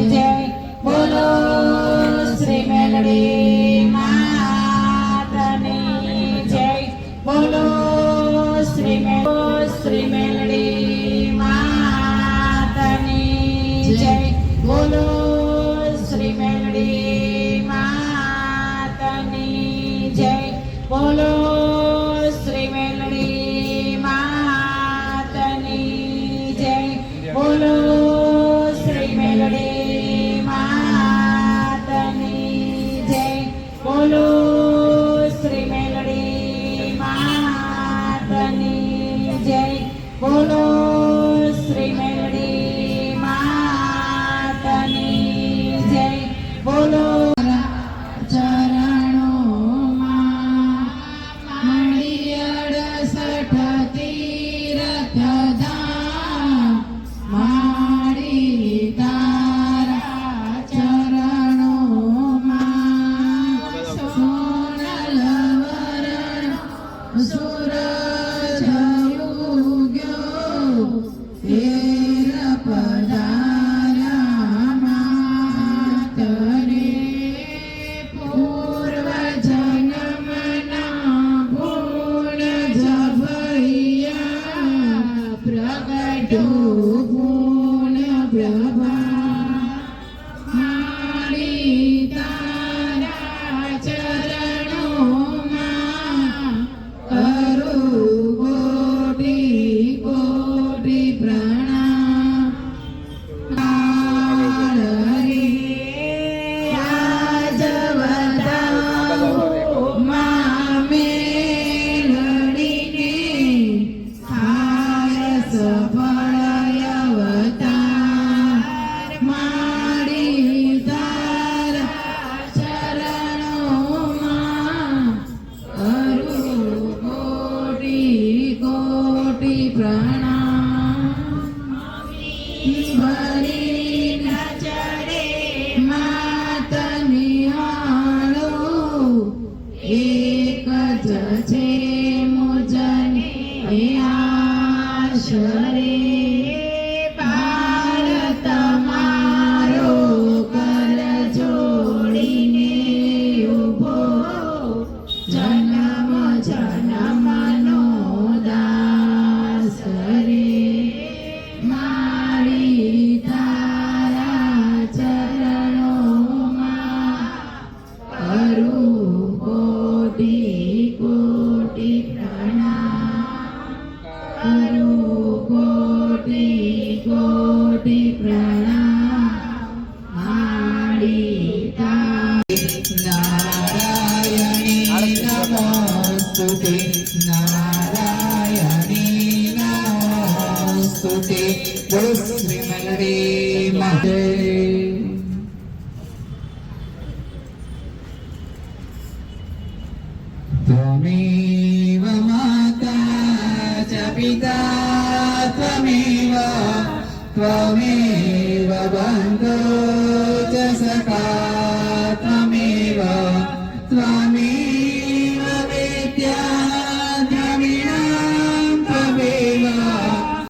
जय बोलो श्री मेलडी मातनी जय बोलो श्री मेलडी मातनी जय बोलो श्री मेलडी मातनी जय बोलो श्री मेलडी मातनी जय बोलो श्री मेलडी मातनी जय बोलो श्री मेलडी मातनी जय बोलो श्री मेलडी मातनी जय बोलो बोलो श्री मेलडी माते त्वमेव माता च पिता त्वमेव बन्धो च सखा